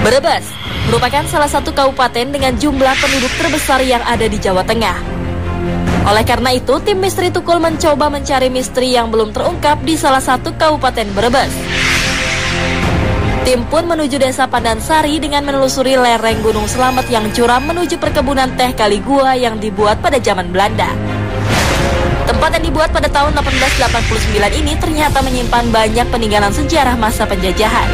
Brebes merupakan salah satu kabupaten dengan jumlah penduduk terbesar yang ada di Jawa Tengah. Oleh karena itu, tim misteri Tukul mencoba mencari misteri yang belum terungkap di salah satu kabupaten Brebes. Tim pun menuju desa Pandansari dengan menelusuri lereng Gunung Slamet yang curam menuju perkebunan teh Kaligua yang dibuat pada zaman Belanda. Tempat yang dibuat pada tahun 1889 ini ternyata menyimpan banyak peninggalan sejarah masa penjajahan.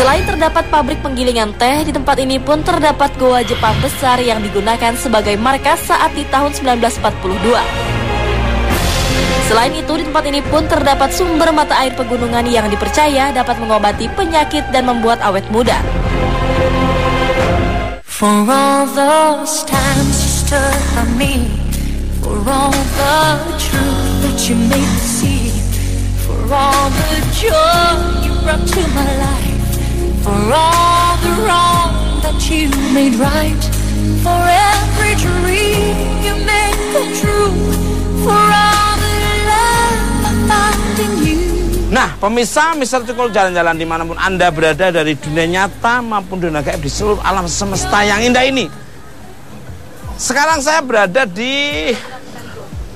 Selain terdapat pabrik penggilingan teh, di tempat ini pun terdapat goa Jepang besar yang digunakan sebagai markas saat di tahun 1942. Selain itu, di tempat ini pun terdapat sumber mata air pegunungan yang dipercaya dapat mengobati penyakit dan membuat awet muda. For all those times you stood by me, for all the truth that you made me see, for all the joy you brought to my life, for all the wrong that you made right, for every dream you made come true, for all the love I found in you. Nah, pemirsa Mr. Tukul jalan-jalan dimanapun Anda berada dari dunia nyata maupun dunia gaib di seluruh alam semesta yang indah ini. Sekarang saya berada di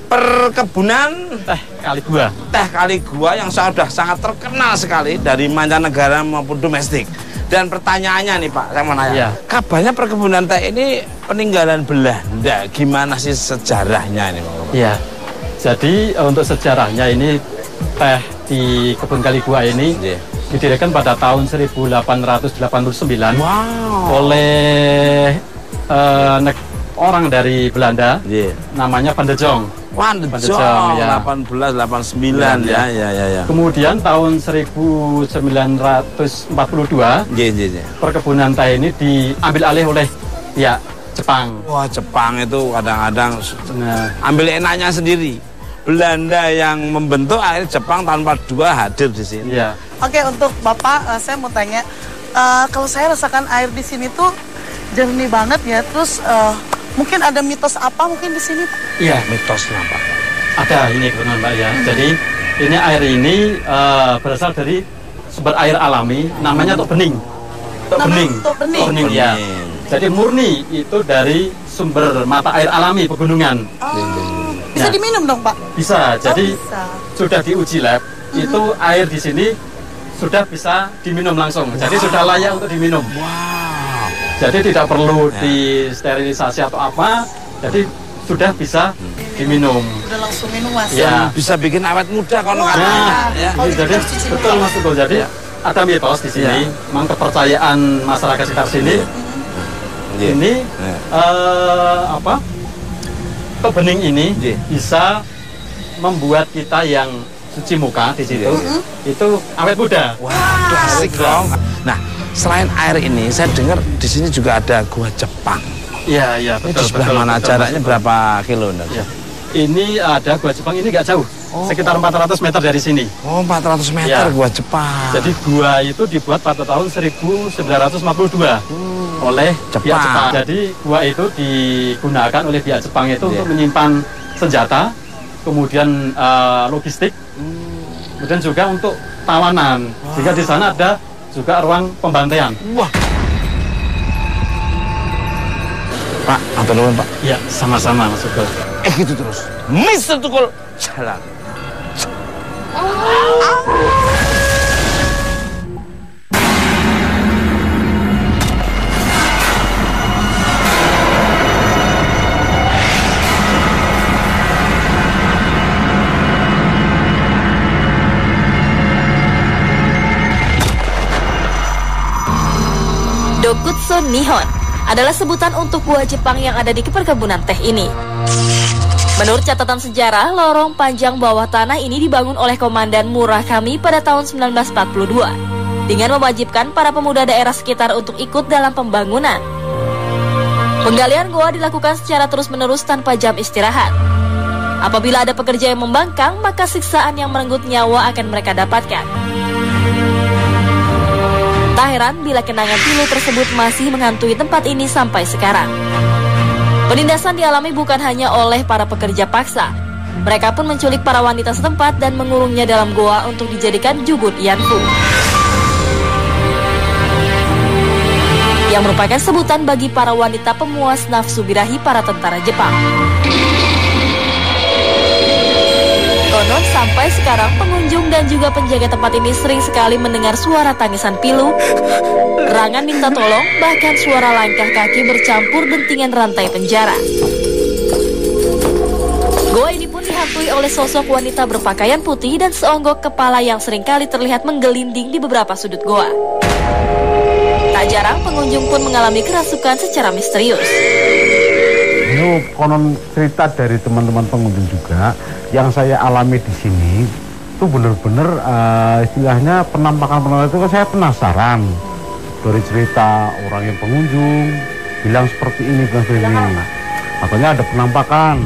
perkebunan teh Kaligua. Teh Kaligua yang sudah sangat terkenal sekali dari mancanegara maupun domestik. Dan pertanyaannya nih Pak, saya mau nanya. Ya. Kabarnya perkebunan teh ini peninggalan Belanda. Gimana sih sejarahnya ini Pak? Iya. Jadi untuk sejarahnya ini teh di kebun Kaligua ini didirikan pada tahun 1889 oleh orang dari Belanda, namanya Van de Jong. Van de Jong, ya. 1889 ya. Kemudian tahun 1942 perkebunan teh ini diambil alih oleh pihak Jepang. Wah, Jepang itu kadang-kadang ambil enaknya sendiri. Belanda yang membentuk, akhirnya Jepang tahun 42 hadir di sini. Ya. Oke, untuk Bapak, saya mau tanya, kalau saya rasakan air di sini tuh jernih banget ya, terus mungkin ada mitos apa mungkin di sini, Pak? Iya, mitosnya Pak. Ada ini kebetulan Mbak ya. Jadi ini air ini berasal dari sumber air alami, namanya tok bening. Tok bening ya. Jadi murni itu dari sumber mata air alami pegunungan. Bisa diminum dong Pak? Bisa. Jadi bisa. Sudah diuji lab, itu air di sini sudah bisa diminum langsung. Jadi sudah layak untuk diminum. Wow. Jadi tidak perlu disterilisasi atau apa. Jadi sudah bisa diminum. Sudah langsung minum Mas. Ya. Bisa bikin awet muda kalau jadi betul Mas Tukul. Jadi ada mitos di sini, memang kepercayaan masyarakat sekitar sini. Ini tok bening ini bisa membuat kita yang cuci muka di situ itu awet muda. Wah, asik dong. Nah, selain air ini, saya dengar di sini juga ada gua Jepang. Iya, betul. Di sebelah mana? Jaraknya berapa kilo? Ya. Ini ada gua Jepang, ini nggak jauh. Sekitar 400 meter dari sini. Oh, 400 meter gua Jepang. Jadi gua itu dibuat pada tahun 1952 oleh pihak Jepang. Jadi gua itu digunakan oleh pihak Jepang itu untuk menyimpan senjata, kemudian logistik, kemudian juga untuk tawanan. Sehingga di sana ada juga ruang pembantaian. Wah. Pak, atur nuwun Pak. Iya, sama-sama Mas Tukul. Gitu terus. Mr. Tukul jalan. Dokutsu Nihon adalah sebutan untuk gua Jepang yang ada di perkebunan teh ini. Menurut catatan sejarah, lorong panjang bawah tanah ini dibangun oleh Komandan Murakami pada tahun 1942 dengan mewajibkan para pemuda daerah sekitar untuk ikut dalam pembangunan. Penggalian gua dilakukan secara terus-menerus tanpa jam istirahat. Apabila ada pekerja yang membangkang, maka siksaan yang merenggut nyawa akan mereka dapatkan. Tak heran bila kenangan pilu tersebut masih menghantui tempat ini sampai sekarang. Penindasan dialami bukan hanya oleh para pekerja paksa. Mereka pun menculik para wanita setempat dan mengurungnya dalam goa untuk dijadikan jugut Yanfu. yang merupakan sebutan bagi para wanita pemuas nafsu birahi para tentara Jepang. Konon sampai sekarang pengunjung dan juga penjaga tempat ini sering sekali mendengar suara tangisan pilu, erangan minta tolong, bahkan suara langkah kaki bercampur dentingan rantai penjara. Goa ini pun dihantui oleh sosok wanita berpakaian putih dan seonggok kepala yang seringkali terlihat menggelinding di beberapa sudut goa. Tak jarang pengunjung pun mengalami kerasukan secara misterius. Ini konon cerita dari teman-teman pengunjung juga yang saya alami di sini itu benar-benar istilahnya penampakan itu saya penasaran dari cerita orang yang pengunjung bilang seperti ini. Makanya ada penampakan,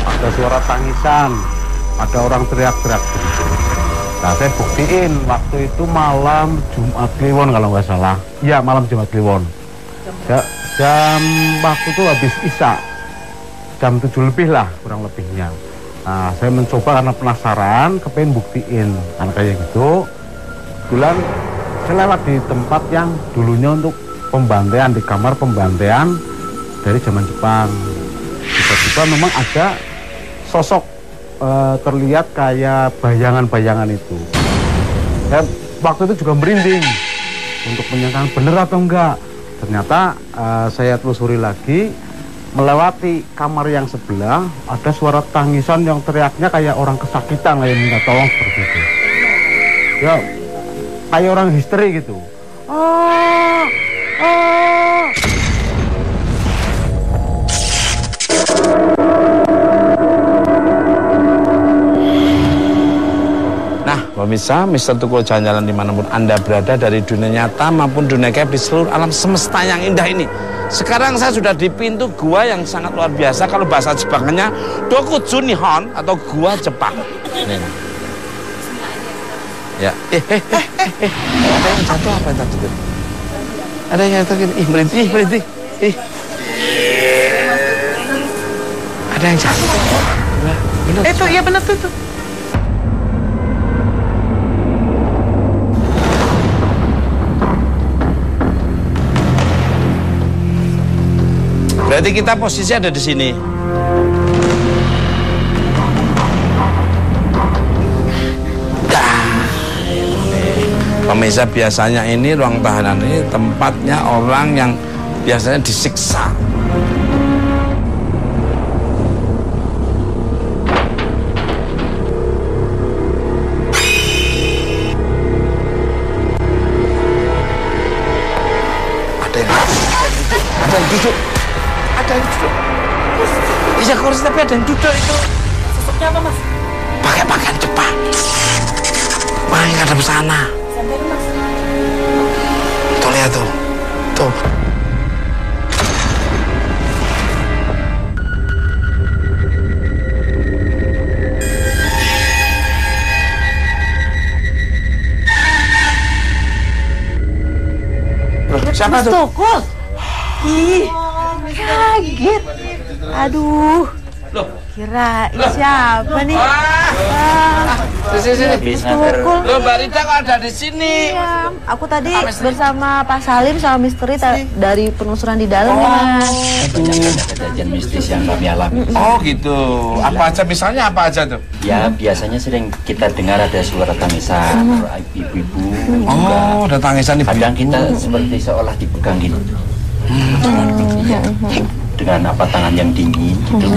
ada suara tangisan, ada orang teriak-teriak begitu. Nah saya buktiin waktu itu malam Jumat Kliwon kalau nggak salah. Iya malam Jumat Kliwon. Jam waktu itu habis Isya. Jam 7 lebih lah kurang lebihnya. Nah saya mencoba karena penasaran, kepengen buktiin. Karena kayak gitu, kebetulan saya lewat di tempat yang dulunya untuk pembantaian, di kamar pembantaian dari zaman Jepang. Tiba-tiba memang ada sosok terlihat kayak bayangan-bayangan itu. Saya waktu itu juga merinding untuk menyangka bener atau enggak. Ternyata saya telusuri lagi, melewati kamar yang sebelah, ada suara tangisan yang teriaknya kayak orang kesakitan, kayak minta tolong seperti itu. Ya, kayak orang histeri gitu. Nah, pemirsa, Mr. Tukul jalan-jalan dimanapun Anda berada, dari dunia nyata maupun dunia gaib di seluruh alam semesta yang indah ini. Sekarang saya sudah di pintu gua yang sangat luar biasa. Kalau bahasa Jepangnya Dokujun Nihon atau gua Jepang. Nih. Ya. Ada yang jatuh apa yang jatuh? Ada yang jatuh gini. Berhenti. Ada yang jatuh. Benar. Itu ya benar tuh. Berarti kita posisi ada di sini. Pemirsa, biasanya ini ruang tahanan ini tempatnya orang yang biasanya disiksa. Ada yang duduk. Iya kursi tapi ada yang duduk itu. Sosoknya apa mas? Pakai pakaian Jepang. Wah yang ada di sana. Tuh lihat tuh. Siapa tuh? Tukul. Ih, kaget. Aduh. Loh. Kirain siapa nih? Sini. Tukul. Loh, Mbak Rida kok ada di sini? Iya, aku tadi bersama Pak Salim sama Misteri dari penelusuran di dalam nih Mas. Banyak kejadian mistis yang kami alami. Oh gitu. Apa aja misalnya apa aja tuh? Ya biasanya sering kita dengar ada suara tangisan, ibu-ibu. Oh, ada tangisan ibu. Kadang kita seperti seolah dipegang gitu. Dengan apa tangan yang dingin gitu.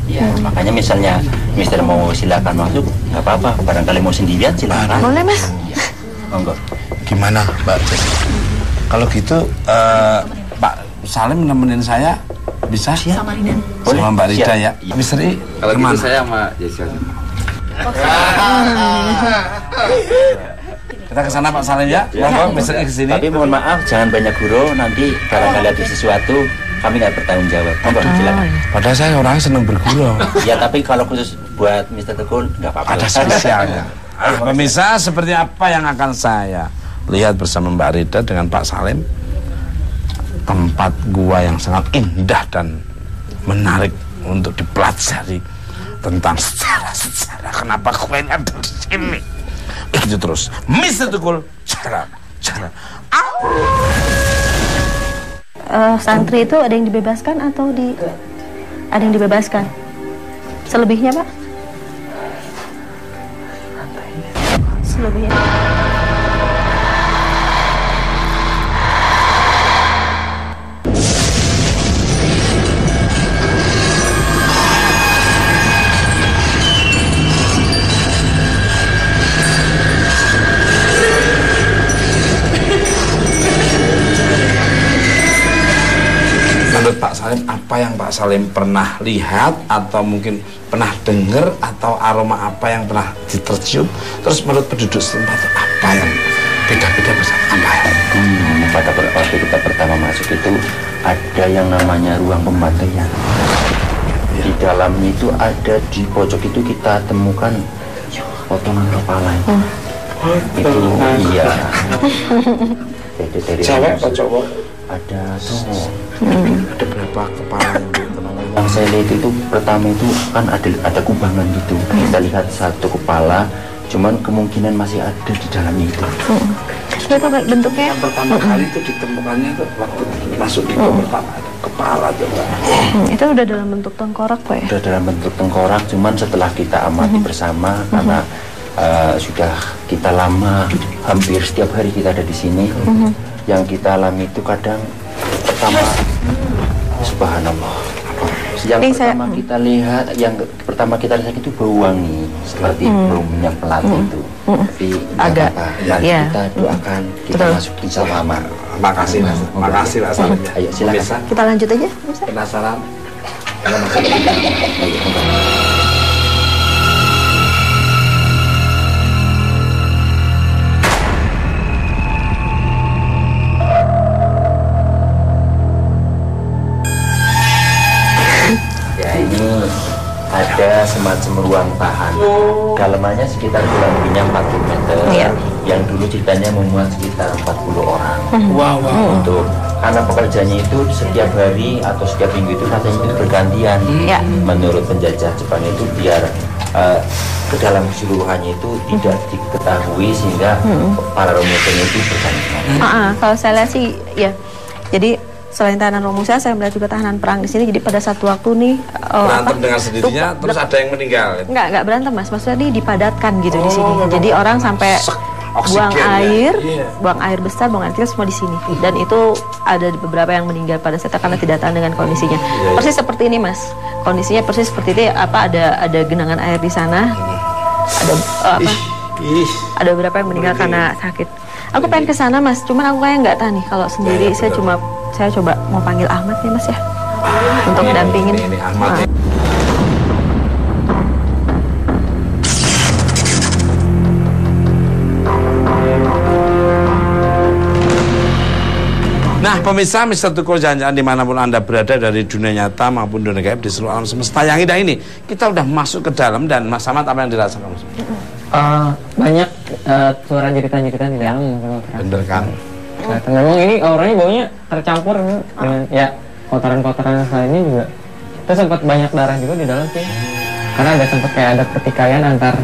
Ya makanya misalnya Mister mau silakan masuk, nggak apa-apa. Barangkali mau sendirian silakan. Boleh Mas. Monggo. Gimana Mbak Jess? Kalau gitu Pak Salim nemenin saya bisa? Sama Mbak Rida ya. Misteri Kalau kemana? gitu saya sama Jessica. Kita ke sana Pak Salim ya. Monggo Misteri ke sini. Tapi mohon maaf jangan banyak guru, nanti barangkali ada sesuatu kami nggak bertanggung jawab. Monggo silakan. Padahal saya orangnya seneng bergurau. Ya tapi kalau khusus buat Mr. Tukul nggak apa-apa. Ada spesialnya. Pemirsa, seperti apa yang akan saya lihat bersama Mbak Rida dengan Pak Salim? Tempat gua yang sangat indah dan menarik untuk dipelajari tentang sejarah-sejarah. Kenapa kuenya ada di sini? Begitu terus, Mr. Tukul, cara. santri itu ada yang dibebaskan atau ada yang dibebaskan? Selebihnya, Pak? Selebihnya. Menurut Pak Salim, apa yang Pak Salim pernah lihat atau mungkin pernah dengar atau aroma apa yang pernah ditercium? Terus menurut penduduk setempat apa yang beda-beda bersama apa ya? Pada waktu kita pertama masuk itu ada yang namanya ruang pembantaian. Di dalamnya itu ada di pojok itu kita temukan potongan kepala. Itu iya. Jadi dari cewek atau cowok? Ada cowok. Ada berapa kepala yang saya lihat itu pertama itu kan ada kubangan gitu. Kita lihat satu kepala, cuman kemungkinan masih ada di dalamnya itu. Itu bentuknya yang pertama kali itu ditemukannya itu waktu masuk di pertama ada kepala juga. Itu udah dalam bentuk tengkorak, Pak ya? Udah dalam bentuk tengkorak, cuman setelah kita amati bersama karena sudah kita lama, hampir setiap hari kita ada di sini. Yang kita alami itu kadang pertama, subhanallah. Yang pertama kita lihat, yang pertama kita lihat itu bau wangi seperti bau minyak melati itu. Tapi agak, yang kita doakan kita masukin sama. Makasih Mas, makasih Pak Salim. Ayo silakan. Kita lanjut aja. Penasaran? Kalau masuk kita, ayo. Ada semacam ruang tahan. Dalamannya sekitar kurang lebihnya 40 meter. Yang dulu ceritanya memuat sekitar 40 orang. Untuk karena pekerjaannya itu setiap hari atau setiap minggu itu katanya itu bergantian. Menurut penjajah Jepang itu biar ke dalam keseluruhannya itu tidak diketahui sehingga para romusanya itu bergantian. Kalau saya lihat sih ya. Jadi selain tahanan Romusa, saya melihat juga tahanan perang di sini. Jadi pada satu waktu nih berantem dengan sendirinya, terus ada yang meninggal. Enggak berantem Mas. Maksudnya nih dipadatkan gitu di sini. Jadi orang sampai buang air, buang air besar, buang air kecil semua di sini. Dan itu ada beberapa yang meninggal pada saat karena tidak tahan dengan kondisinya. Persis seperti ini Mas. Kondisinya persis seperti itu. Ada genangan air di sana. Ada beberapa yang meninggal karena sakit. Aku pengen ke sana Mas. Cuman aku kayak nggak tahan nih kalau sendiri. Saya coba mau panggil Ahmad nih Mas ya, untuk dampingin. Ini Ahmad. Nah pemirsa, Mr. Tukul Jangan dimanapun Anda berada dari dunia nyata maupun dunia gaib di seluruh alam semesta yang indah ini, kita udah masuk ke dalam. Dan Mas Ahmad, apa yang dirasakan Mas? Banyak suara cerita-cerita di dalam. Bener kan? Memang ini auranya baunya tercampur dengan ya kotoran-kotoran lainnya juga. Itu sempat banyak darah juga di dalam sih. Karena ada sempat kayak ada pertikaian antar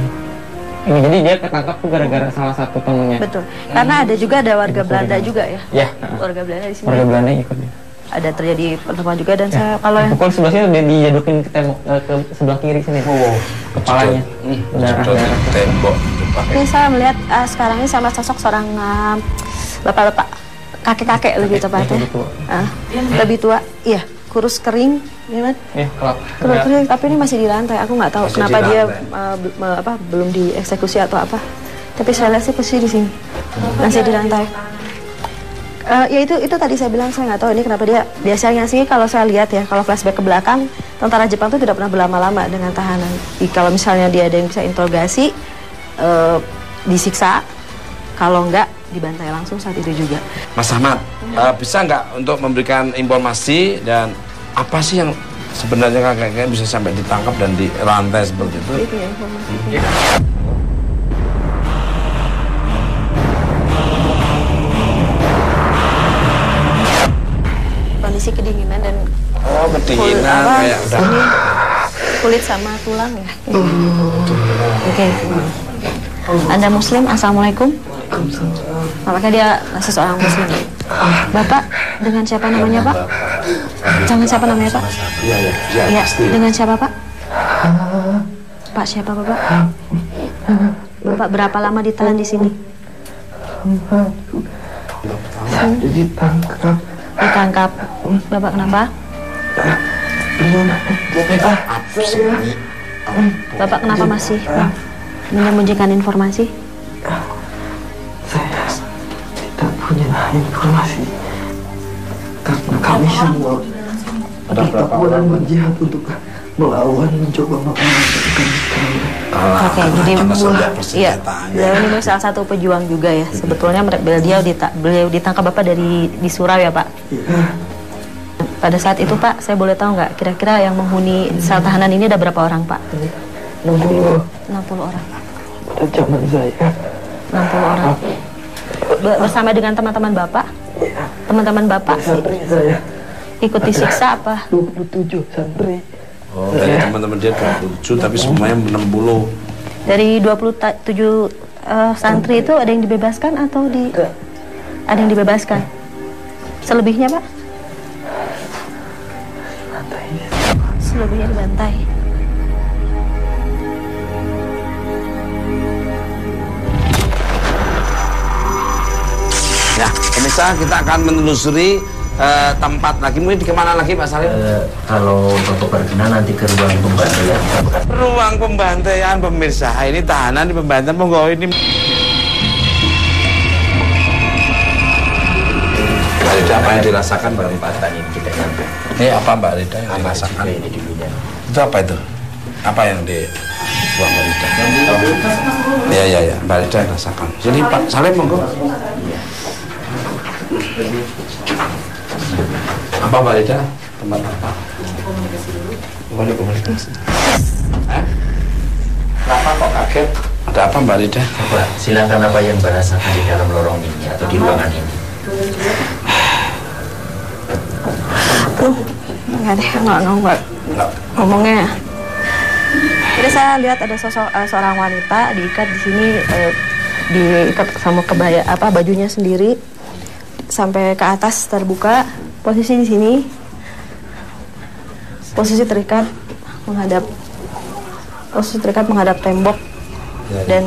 ini, jadi dia ketangkap tuh gara-gara salah satu temennya. Betul. Karena ada juga warga Belanda juga ya. Ya. Warga Belanda di sini. Warga Belanda ikut dia. Ada terjadi pertemuan juga dan saya kalau yang pukul sebelahnya dijadukin ke tembok ke sebelah kiri sini. Kepalanya. Darah tembok. Ini saya melihat sekarang ini sama sosok seorang bapak-bapak, kakek-kakek lebih tepatnya. Lebih tua. Iya, kurus kering, gimana? Kurus kering, tapi ini masih di lantai. Aku nggak tahu kenapa dia belum dieksekusi atau apa. Tapi saya lihat sih posisi di sini masih di lantai. Ya itu tadi saya bilang, saya nggak tahu ini kenapa dia. Biasanya sih kalau saya lihat ya, kalau flashback ke belakang, tentara Jepang itu tidak pernah berlama-lama dengan tahanan. Kalau misalnya dia ada yang bisa interogasi, disiksa, kalau enggak dibantai langsung saat itu juga. Mas Ahmad, bisa nggak untuk memberikan informasi dan apa sih yang sebenarnya kakek-kakek bisa sampai ditangkap dan dirantai seperti itu? Itu ya informasi. Kondisi kedinginan dan kedinginan kayak udah kulit sama tulang ya. Oke. Anda Muslim, assalamualaikum. Makanya dia seseorang muslim. Bapak dengan siapa namanya Pak? Dengan siapa namanya Pak? Iya. Dengan siapa Pak? Pak siapa Bapak? Bapak berapa lama ditahan di sini? Ditangkap. Bapak kenapa? Bapak kenapa masih menyembunyikan informasi? Saya tidak punya informasi karena kami semua bertakwa dan berjihad untuk melawan, mencoba mengamankan. Oke, jadi beliau ini salah satu pejuang juga ya. Sebetulnya beliau ditangkap Bapak di Surau ya Pak? Iya. Pada saat itu Pak, saya boleh tahu nggak kira-kira yang menghuni sel tahanan ini ada berapa orang Pak? 60 orang. Pada zaman saya 60 orang. Bersama dengan teman-teman Bapak? Iya. Teman-teman Bapak santri saya ikut disiksa apa? 27 santri. Oh, dari teman-teman dia 27 tapi semuanya 60. Dari 27 santri itu ada yang dibebaskan atau ada yang dibebaskan? Selebihnya Pak? Selebihnya dibantai. Ya, pemirsa kita akan menelusuri tempat lagi. Mungkin kemana lagi Pak Salim? Kalau Bapak berkenan nanti ke ruang pembantaian. Ruang pembantaian pemirsa. Ini tahanan di pembantaian. Monggo ini. Mbak Rida, apa yang dirasakan Mbak Rida? Ini kita nyampe. Ini apa Mbak Rida yang dirasakan? Ini dulunya. Itu apa itu? Apa yang di ruang Mbak Rida? Ya, Mbak Rida yang rasakan. Jadi Pak Salim monggo. Apa Mbak Rida? Tempat apa? Komunikasi. Kenapa kok kaget? Ada apa Mbak Rida? Coba silakan apa yang Mbak rasakan di dalam lorong ini atau di ruangan ini. Enggak deh, nggak ngomongnya. Jadi saya lihat ada seorang wanita diikat di sini, diikat sama kebaya bajunya sendiri sampai ke atas terbuka. Posisi di sini, posisi terikat menghadap tembok, dan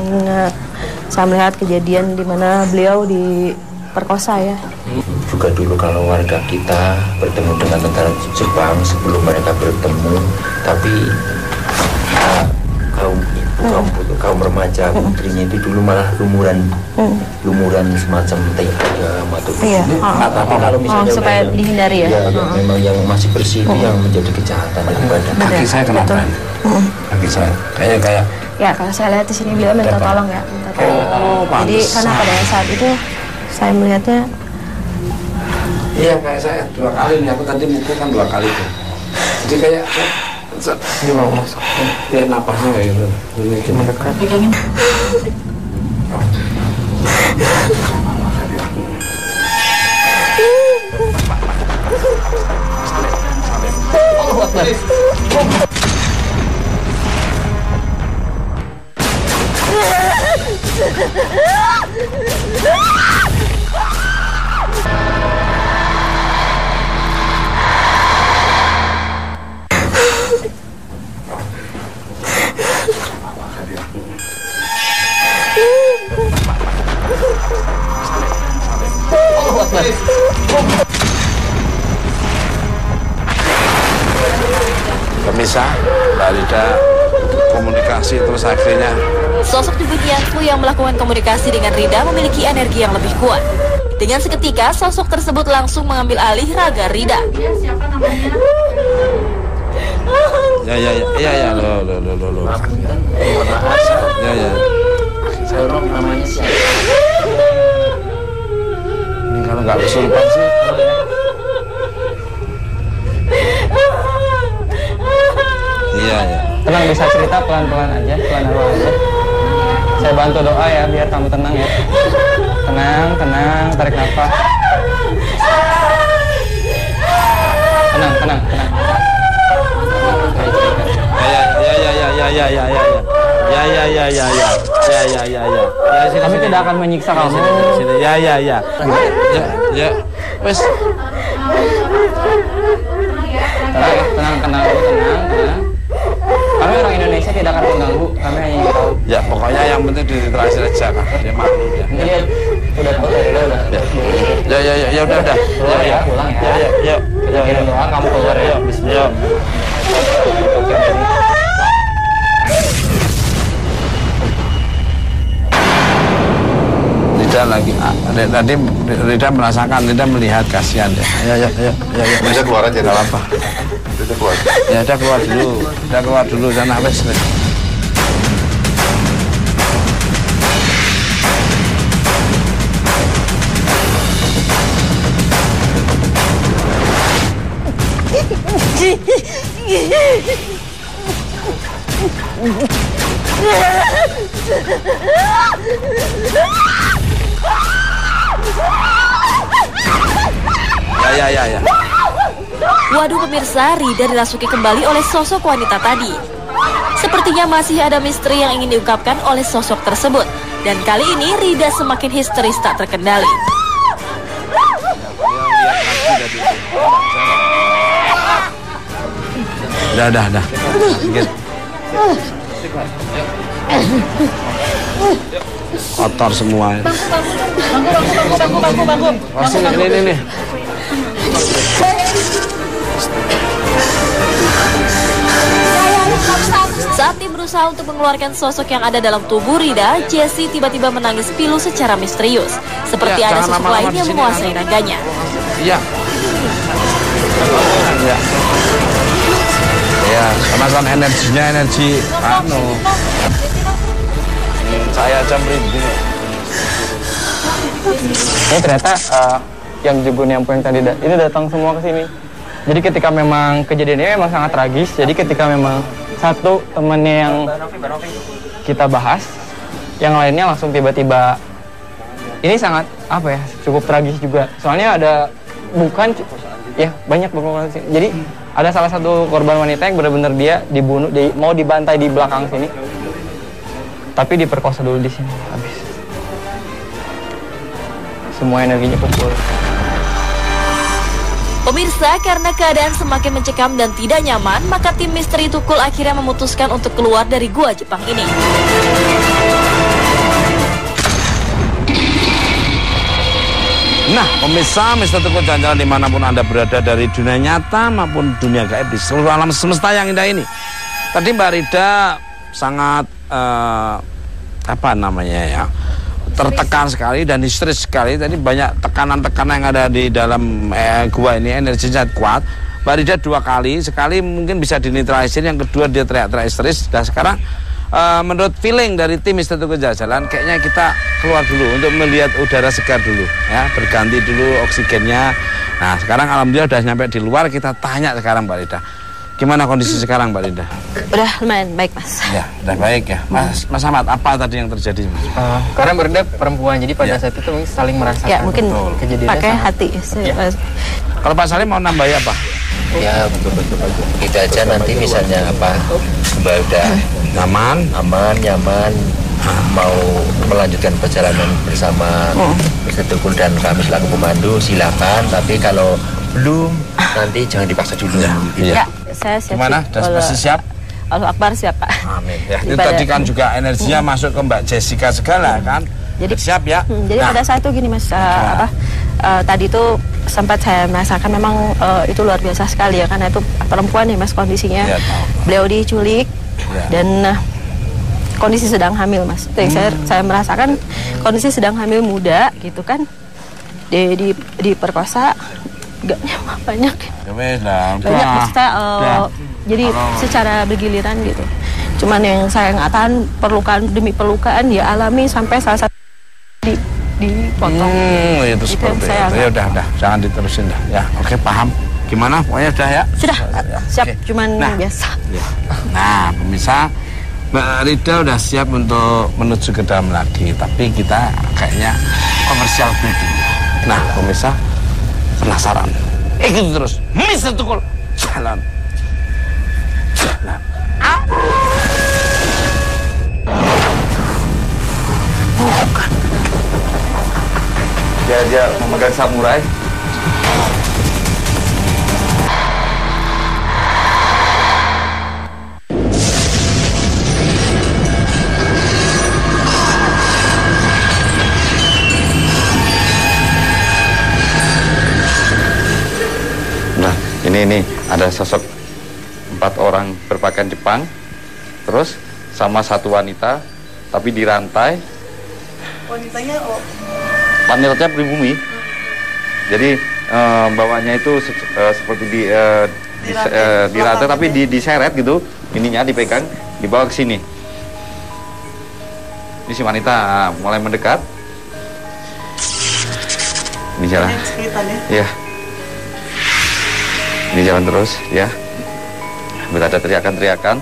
saya melihat kejadian di mana beliau diperkosa ya. Juga dulu kalau warga kita bertemu dengan tentara Jepang sebelum mereka bertemu, tapi kaum remaja putrinya itu dulu malah lumuran semacam tegam atau tapi kalau misalnya supaya dihindari ya, memang yang masih bersih itu yang menjadi kejahatan daripada. Kaki saya kenapa? Kaki saya kayak ya, kalau saya lihat di sini beliau minta tolong ya, jadi karena pada saat itu saya melihatnya iya kayak saya 2 kali nih, aku tadi mukul kan 2 kali tuh, jadi kayak ini mau masuk ya napasnya kayak gitu. Ini gimana kan? Pegangin. Pemirsa, Mbak Rida komunikasi terus akhirnya. Sosok demikianku yang melakukan komunikasi dengan Rida memiliki energi yang lebih kuat. Dengan seketika, sosok tersebut langsung mengambil alih raga Rida. Siapa namanya? Ya, lo. Ya. Orang namanya siapa? Ini kalau nggak kesurupan sih. Iya. Tenang, bisa cerita pelan-pelan aja. Saya bantu doa ya biar kamu tenang ya. Tenang, tarik nafas. Tenang. Ya. Kami tidak akan menyiksa kamu. Sini. Ya. Ya. Wes. Tenang. Kami orang Indonesia tidak akan mengganggu. Kami hanya ingin tahu. Ya, pokoknya yang penting di terakhir aja kan. Dia malu dia. Dia udah tahu dari lo udah. Ya udah. Ya, pulang ya. Ya. Kita kirim doa, kamu keluar ya. Bismillah. Rida lagi, tadi Rida merasakan, Rida melihat, kasihan deh. Ya. Rida keluar aja, nggak apa. Rida keluar. Ya, Rida keluar dulu, sana wes. Ya. Waduh pemirsa, Rida dirasuki kembali oleh sosok wanita tadi. Sepertinya masih ada misteri yang ingin diungkapkan oleh sosok tersebut. Dan kali ini Rida semakin histeris tak terkendali. Dah. Sedikit. Kotor semua. Bangku. Oh, sini. Saat tim berusaha untuk mengeluarkan sosok yang ada dalam tubuh Rida, Jessie tiba-tiba menangis pilu secara misterius. Seperti ada sosok lain yang menguasai raganya. Iya. Ya, karena kan energinya energi saya aja merinding. Ini ternyata yang Jegun yang poin tadi ini datang semua ke sini. Jadi ketika memang kejadiannya memang sangat tragis. Jadi ketika memang satu temannya yang kita bahas, yang lainnya langsung tiba-tiba. Ini sangat cukup tragis juga. Soalnya ada banyak beberapa. Jadi ada salah satu korban wanita yang benar-benar dia dibunuh, mau dibantai di belakang sini, tapi diperkosa dulu di sini, habis. Semua energinya kumpul. Pemirsa, karena keadaan semakin mencekam dan tidak nyaman, maka tim misteri Tukul akhirnya memutuskan untuk keluar dari gua Jepang ini. Nah, pemirsa, Mr. Tukul jalan-jalan dimanapun Anda berada, dari dunia nyata maupun dunia gaib di seluruh alam semesta yang indah ini. Tadi Mbak Rida sangat tertekan sekali dan histeris sekali. Tadi banyak tekanan-tekanan yang ada di dalam gua ini, energinya kuat. Mbak Rida 2 kali, sekali mungkin bisa dinetralisir, yang kedua dia teriak-teriak histeris. Dan sekarang menurut feeling dari tim Mr. Tukul jalan-jalan, kayaknya kita keluar dulu untuk melihat udara segar dulu, ya, berganti dulu oksigennya. Nah, sekarang alhamdulillah udah nyampe di luar. Kita tanya sekarang Mbak Rida, gimana kondisi sekarang Mbak Rida? Udah lumayan baik, Mas. Ya, udah baik ya. Mas Ahmad, apa tadi yang terjadi, Mas? Karena Mbak Rida perempuan, jadi pada saat itu saling merasakan. Ya, mungkin kejadiannya pakai hati. Kalau Pak Salim mau nambah apa? Ya betul. Itu aja, nanti misalnya Mbak udah aman, nyaman, mau melanjutkan perjalanan bersama Mr. Tukul dan kami selaku pemandu, silakan. Tapi kalau belum, nanti jangan dipaksa dulu. Ya, saya siap. Gimana? Masih siap? Allah Akbar, siap Pak. Amin. Ya, itu tadi kan juga energinya masuk ke Mbak Jessica segala kan? Jadi siap ya. Jadi pada saat itu gini Mas, tadi itu sempat saya merasakan memang itu luar biasa sekali ya, karena itu perempuan ya Mas kondisinya. Ya, beliau diculik dan kondisi sedang hamil Mas. Saya merasakan kondisi sedang hamil muda gitu kan, diperkosa banyak maksudnya jadi secara bergiliran gitu. Cuman yang saya nggak tahan, pelukan demi pelukan ya alami sampai salah satu dipotong. Itu seperti itu. Ya udah, jangan diterusin dah. Ya, oke, paham. Gimana? Pokoknya udah ya. Sudah, siap. Cuman biasa. Ya. Nah, pemirsa, Mbak Rida udah siap untuk menuju ke dalam lagi, tapi kita kayaknya komersial dulu. Nah, pemirsa penasaran? Ikuti terus, Mr. Tukul jalan. Bukan. Dia memegang samurai. Nah, ini ada sosok 4 orang berpakaian Jepang, terus sama 1 wanita, tapi dirantai. Wanitanya Panelnya pribumi. Jadi bawahnya itu seperti dirantai tapi diseret gitu, ininya dipegang, dibawa ke sini. Ini si wanita mulai mendekat. Ini jalan. Iya. Ini jalan terus, ya. Bila ada teriakan-teriakan.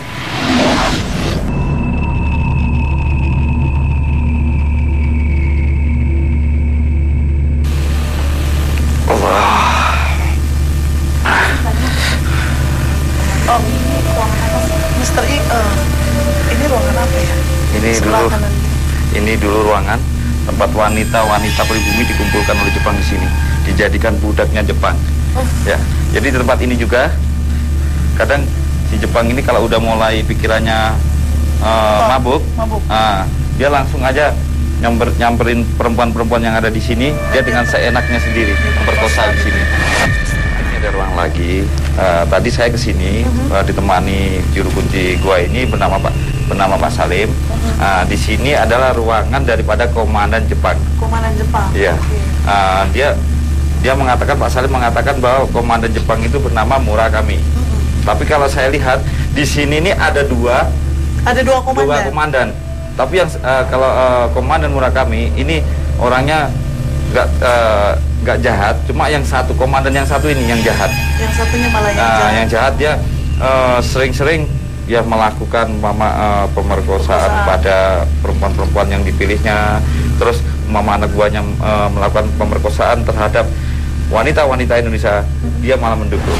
Mister I, ini ruangan apa ya? Ini dulu ruangan tempat wanita pribumi dikumpulkan oleh Jepang di sini, dijadikan budaknya Jepang. Ya, jadi di tempat ini juga kadang si Jepang ini kalau udah mulai pikirannya mabuk, dia langsung aja nyamperin perempuan-perempuan yang ada di sini, dia dengan seenaknya sendiri memperkosa di sini. Ini ada ruang lagi. Tadi saya ke sini ditemani juru kunci gua ini bernama Pak Salim. Di sini adalah ruangan daripada komandan Jepang. Komandan Jepang. Iya. Dia mengatakan, Pak Salim mengatakan bahwa komandan Jepang itu bernama Murakami. Tapi kalau saya lihat di sini ini ada dua komandan. Tapi yang kalau komandan Murakami ini orangnya nggak jahat, cuma yang satu komandan yang satu ini yang jahat. Yang satunya malah yang jahat. Yang jahat dia sering-sering ya melakukan pemerkosaan pada perempuan-perempuan yang dipilihnya. Terus mama anak buahnya melakukan pemerkosaan terhadap wanita-wanita Indonesia, dia malah mendukung.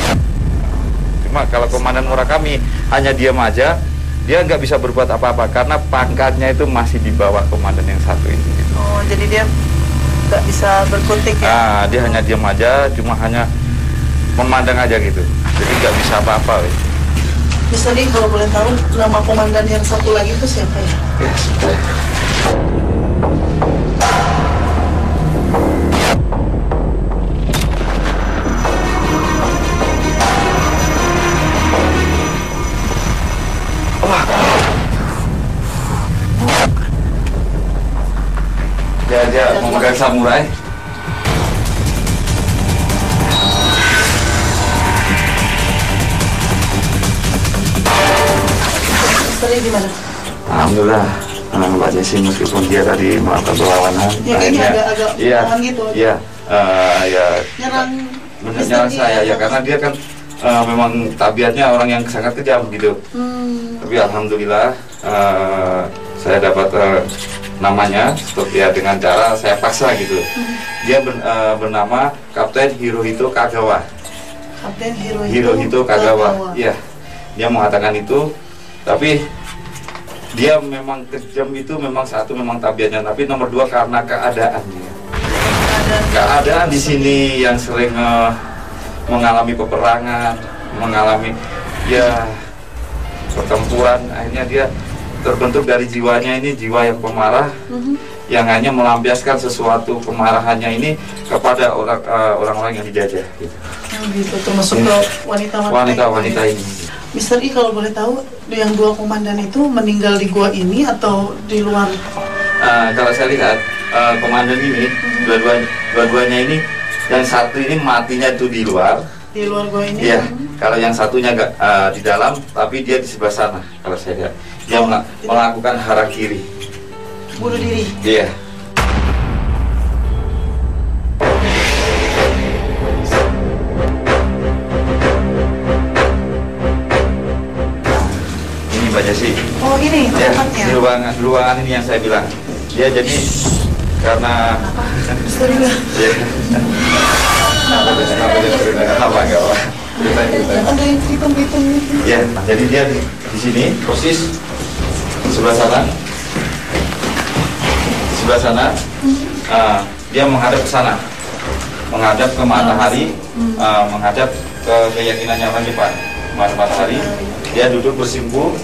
Cuma kalau komandan Murakami hanya diam aja, dia nggak bisa berbuat apa-apa karena pangkatnya itu masih di bawah komandan yang satu ini. Gitu. Oh, jadi dia nggak bisa berkutik ya? Dia hanya diam aja, cuma hanya memandang aja gitu. Jadi nggak bisa apa-apa. Mister Lee, kalau boleh tahu nama komandan yang satu lagi itu siapa ya? Dia memegang samurai. Mister gimana? Alhamdulillah, Mbak Jessy meskipun dia tadi melakukan perlawanan, ya, ini agak gitu. Iya, nyerang saya ya karena dia kan memang tabiatnya orang yang sangat kejam gitu. Tapi alhamdulillah saya dapat namanya seperti ya dengan cara saya paksa gitu. Dia bernama Kapten Hirohito Kagawa. Kapten Hirohito Kagawa. Iya, dia mengatakan itu. Tapi dia memang kejam itu memang satu memang tabiatnya, tapi nomor 2 karena keadaannya. Keadaan di sini yang sering mengalami peperangan, mengalami ya pertempuran, akhirnya dia terbentuk dari jiwanya ini jiwa yang pemarah, yang hanya melampiaskan sesuatu kemarahannya ini kepada orang-orang yang dijajah. Gitu. Gitu, termasuk ke wanita-wanita ini. Mister I, kalau boleh tahu yang 2 komandan itu meninggal di gua ini atau di luar? Kalau saya lihat komandan ini dua-duanya ini, yang satu ini matinya itu di luar. Di luar gua ini? Iya. Kalau yang satunya nggak di dalam, tapi dia di sebelah sana. Kalau saya lihat, dia melakukan harakiri. Bunuh diri? Iya. Mbak Jessy. Oh ini tempatnya? Di ruangan ini yang saya bilang. Dia jadi karena ada yang hitam-hitam gitu. Ya, jadi dia di sini persis sebelah sana. dia menghadap ke sana, menghadap ke matahari, menghadap ke keyakinannya orang Jepang. Menghadap matahari, dia duduk bersimpu,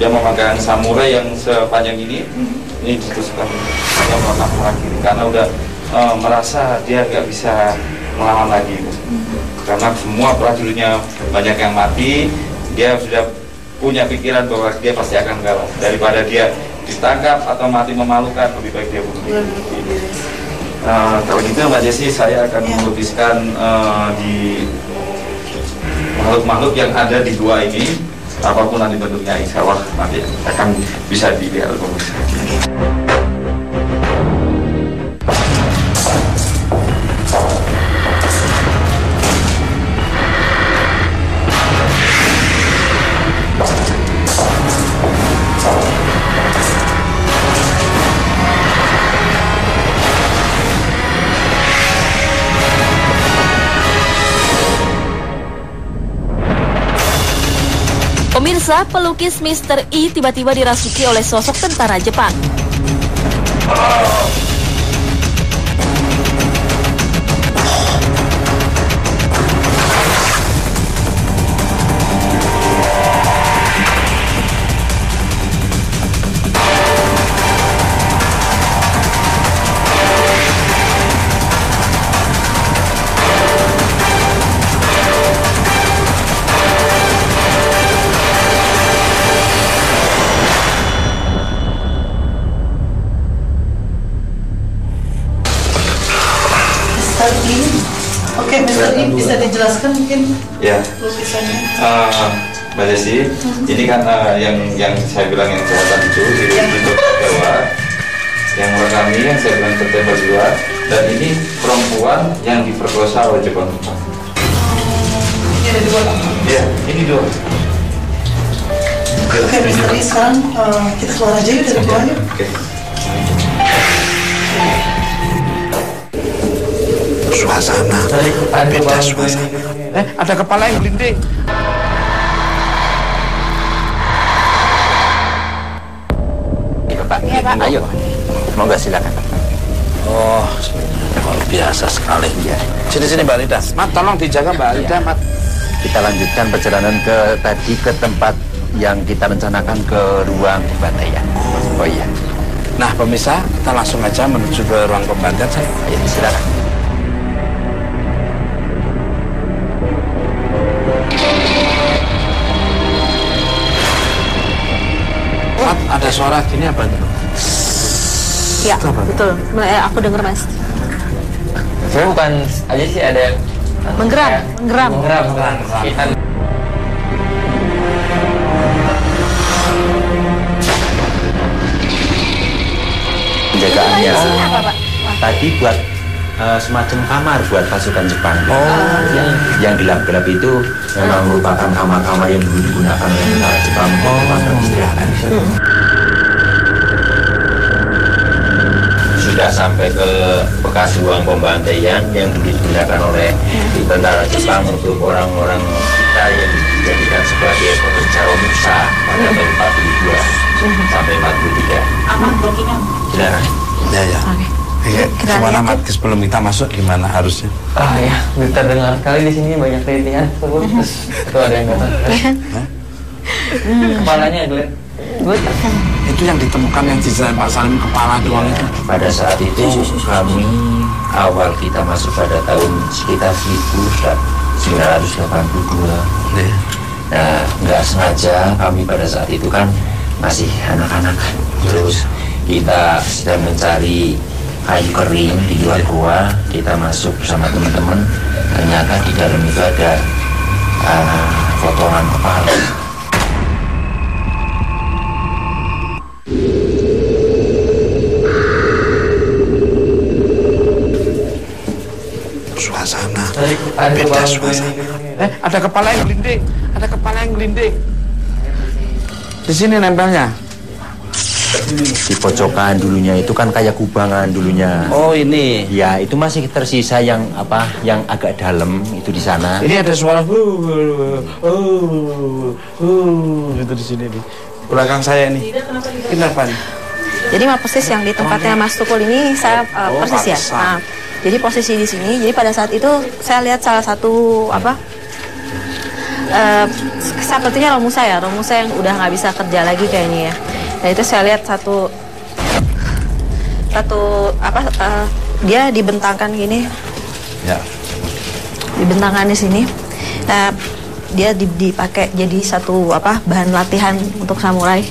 dia memegang samurai yang sepanjang ini ditusukkan dia melakukan perang kiri karena udah merasa dia nggak bisa melawan lagi, karena semua prajuritnya banyak yang mati. Dia sudah punya pikiran bahwa dia pasti akan kalah. Daripada dia ditangkap atau mati memalukan, lebih baik dia bunuh diri. Kalau gitu Mbak Desi, saya akan melukiskan di makhluk-makhluk yang ada di gua ini, apapun nanti bentuknya, insya Allah nanti akan bisa dilihat oleh pemirsa. Pemirsa, pelukis Mr. E tiba-tiba dirasuki oleh sosok tentara Jepang. Oke, Mr. I, bisa dijelaskan mungkin ya lukisannya? Mbak Desi, ini kan yang saya bilang yang kelihatan itu bawah, yang rekami yang saya bilang tertembak di luar, dan ini perempuan yang diperkosa oleh Jepang. Ini ada dua. Iya, ini dua. Oke, Mr. I, sekarang kita keluar aja yuk dari bawahnya. Oke. Suasana beda suasana. Ada kepala yang gelinding. Pak, ya, Pak. Ayo, monggo silakan. Oh, luar biasa sekali. Ya. Sini Mbak Rida. Mat, tolong dijaga Mbak Rida, Mat. Kita lanjutkan perjalanan ke tempat yang kita rencanakan, ke ruang pembantaian. Oh iya. Nah, pemirsa, kita langsung aja menuju ke ruang pembantaian. Ayo, silakan. Ada suara gini apa itu? Ya, betul. Aku dengar, Mas. Saya bukan aja sih ada menggeram. Kita penjagaannya tadi buat semacam kamar buat pasukan Jepang. Yang gelap-gelap itu memang merupakan kamar-kamar yang dulu digunakan oleh tentara Jepang untuk istirahat. Sudah sampai ke bekas ruang pembantaian yang dulu digunakan oleh tentara Jepang untuk orang-orang kita yang dijadikan sebagai pekerja Romusa pada tahun 42 sampai 43. Aman, blockingan. Silakan. Ya. Gimana Mat, sebelum kita masuk gimana harusnya? ya, kita dengar sekali di sini banyak titian. Terus itu ada yang kata. Kepalanya Glenn. Itu yang ditemukan yang di Pak Salim kepala doang itu. Pada saat itu kami awal kita masuk pada tahun sekitar 1982. Nah, nggak sengaja kami pada saat itu kan masih anak-anak. Terus kita sedang mencari kayu kering di luar gua. Kita masuk bersama teman-teman. Ternyata di dalam itu ada potongan kepala. Suasana beda suasana. Ada kepala yang gelinding. Di sini nempelnya. Di pojokan dulunya itu kan kayak kubangan dulunya. Oh, ini. Ya, itu masih tersisa yang yang agak dalam itu di sana. Ini ada suara itu di sini nih. Belakang saya ini. Kenapa nih? Jadi persis yang di tempatnya Mas Tukul ini saya persis ya. Nah, jadi posisi di sini. Jadi pada saat itu saya lihat salah satu sepertinya Romusa yang udah nggak bisa kerja lagi kayaknya ya. Nah itu saya lihat satu dia dibentangkan gini. Ya. Dibentangkan di sini. Nah, dia dipakai jadi satu bahan latihan untuk samurai.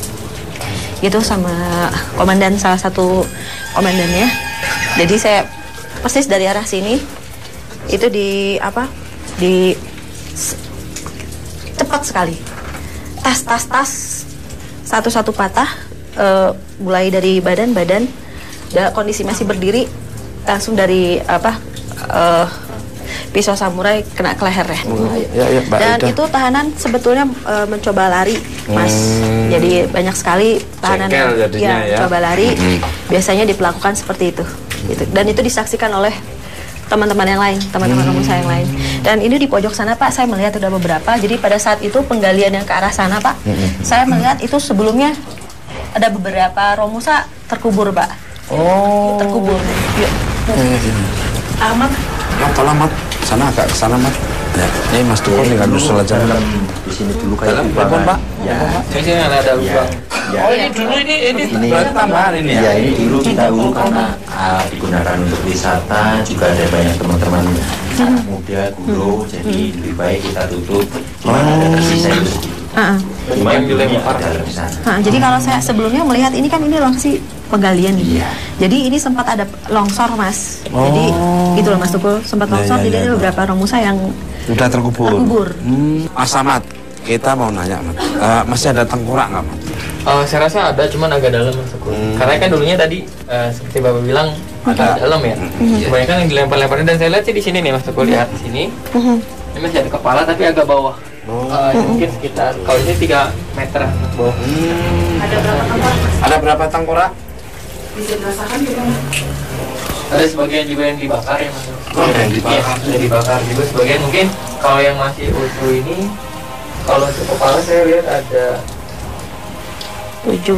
Gitu sama salah satu komandannya. Jadi saya persis dari arah sini itu di cepat sekali. Tas satu-satu patah, mulai dari badan kondisi masih berdiri, langsung dari pisau samurai kena ke lehernya. Dan itu tahanan sebetulnya mencoba lari, Mas. Jadi banyak sekali tahanan yang mencoba lari. Biasanya diperlakukan seperti itu. Gitu. Dan itu disaksikan oleh teman-teman yang lain, teman-teman Romusa yang lain. Dan ini di pojok sana, Pak, saya melihat udah beberapa. Jadi pada saat itu penggalian yang ke arah sana, Pak, saya melihat itu sebelumnya ada beberapa Romusa terkubur, Pak. Oh. Terkubur. Yuk. Ahmad. Tolong, Mat. Sana agak ke sana, Mat. Ya, ini Mas Tukul tinggal nyusul aja. Di sini dulu kayak lubang, Pak. Ya. Saya sih ada lubang. Ya. Oh, ini dulu ini berarti tambahan ini ya? Ya, ini dulu kita karena digunakan untuk wisata, juga ada banyak teman-teman anak muda, guru, jadi lebih baik kita tutup. Cuma ada tersisa itu sedikit. Yang dilempar di sana. Jadi kalau saya sebelumnya melihat ini kan ini lokasi penggalian nih. Jadi ini sempat ada longsor, Mas. Jadi gitu loh Mas Tukul, sempat longsor. Jadi ada beberapa Romusa yang udah terkubur. Mas Ahmad, kita mau nanya, Mat. Masih ada tengkorak nggak, Mat? Saya rasa ada, cuman agak dalam, Mas Tukul. Karena kan dulunya tadi seperti Bapak bilang agak dalam ya. Kebanyakan yang dilempar-lemparin, dan saya lihat sih di sini nih, Mas Tukul, lihat di sini. Ini masih ada kepala tapi agak bawah. Mungkin sekitar kalau ini 3 meter bawah. Ada berapa tengkorak? Bisa dirasakan juga. Ada sebagian juga yang dibakar ya, Mas. Yang dibakar. Ya, dibakar juga sebagian. Mungkin kalau yang masih utuh ini, kalau untuk kepala saya lihat ada 7.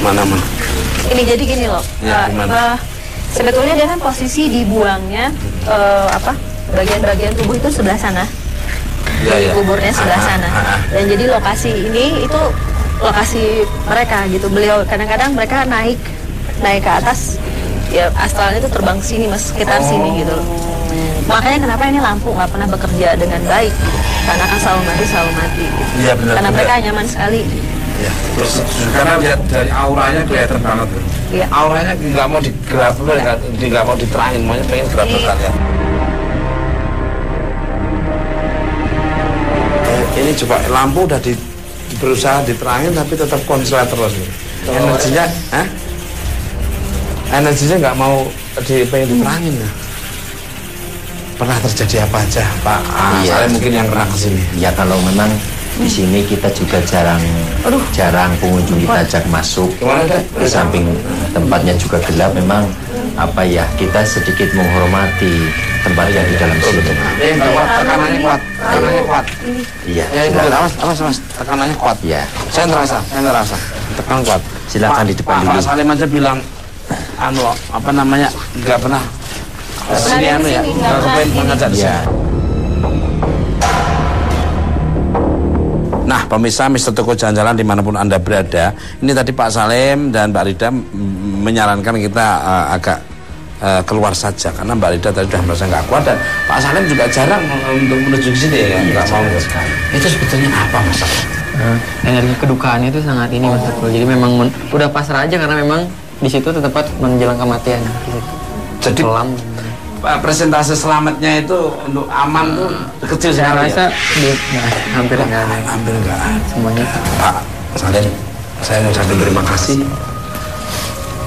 Mana? Ini jadi gini loh. Sebetulnya dia kan posisi dibuangnya bagian-bagian tubuh itu sebelah sana. Kuburnya sebelah sana. Dan jadi lokasi ini itu lokasi mereka gitu. Beliau kadang-kadang mereka naik ke atas, ya astralnya itu terbang sini, Mas, sekitar sini gitu loh. Makanya kenapa ini lampu nggak pernah bekerja dengan baik, karena kan selalu mati gitu. Ya, benar, karena mereka nyaman sekali. Ya, terus karena lihat dari auranya kelihatan banget tuh. Ya. Auranya nggak mau digelapkan, nggak mau diterangin, maunya pengen gelap-gelap ya. Ini coba lampu udah berusaha diterangin tapi tetap konslet terus. Energinya nggak mau pengen diterangin ya. Pernah terjadi apa aja, Pak? Saya mungkin yang pernah kesini. Ya kalau memang di sini kita juga jarang pengunjung kita ajak masuk. Di samping tempatnya juga gelap, memang kita sedikit menghormati tempat yang di dalam sini. Tekanannya kuat. Iya. Awas, tekanannya kuat. Ya. Saya ngerasa. Tekan kuat. Silakan di depan dulu. Pak Salim aja bilang, nggak pernah kesini ya, nggak kepengen mengajak di sini. Nah, pemirsa Mr. Tukul Jalan-Jalan dimanapun Anda berada, ini tadi Pak Salim dan Mbak Rida menyarankan kita agak keluar saja karena Mbak Rida tadi sudah merasa nggak kuat dan Pak Salim juga jarang untuk menuju ke sini ya, nggak mau sekali. Itu sebetulnya apa, Mas? Energi kedukaannya itu sangat ini, Mas Tukul. Jadi memang udah pasrah aja karena memang di situ tepat menjelang kematian. Jadi presentasi selamatnya itu untuk aman tuh kecil sekali. Saya rasa hampir nggak ada. Semuanya. Pak Salim, saya mau ucapkan terima kasih.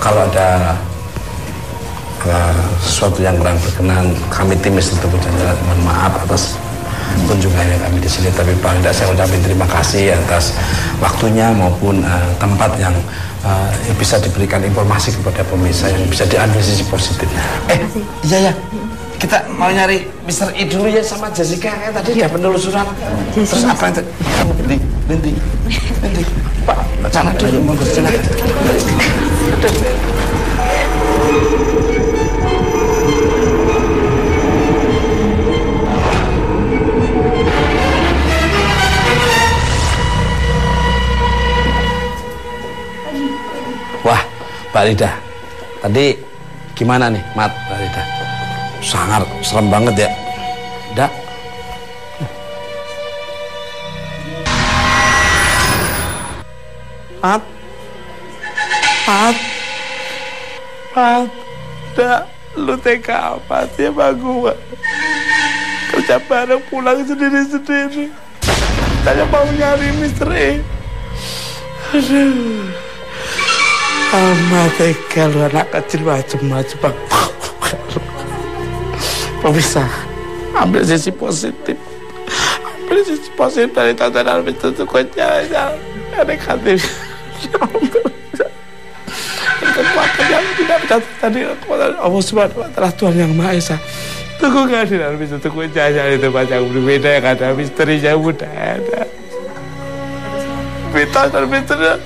Kalau ada sesuatu yang kurang berkenan, kami tim Mr. Tukul Jalan-Jalan mohon maaf atas kunjungannya kami di sini. Tapi paling tidak saya ucapkan terima kasih atas waktunya maupun tempat yang bisa diberikan informasi kepada pemirsa yang bisa diambil sisi positif. Iya. kita mau nyari Mr. E dulu ya sama Jessica. Kayak tadi dia penelusuran. Terus apa yang Linting. Pak, sana dulu monggo silakan. Wah, Mbak Rida, tadi gimana nih, Mat, Mbak Rida? Sangat serem banget ya, Dak. Mat, Dak, lu tega apa sih sama gua? Kerja bareng pulang sendiri-sendiri. Saya mau nyari Mr. E. Aduh. Amat tega lu anak kecil macem-macem. Bisa ambil sisi positif. Ambil sisi positif dari tontonan itu tuh jangan negatif. Kekuatan yang tidak bisa tadi kekuatan Allah Subhanahu wa Ta'ala, Tuhan yang Maha Esa. Tunggu kehadiran bisa tunggu jajan itu macam berbeda yang ada misterinya mudah ada. Mitos dan misteri.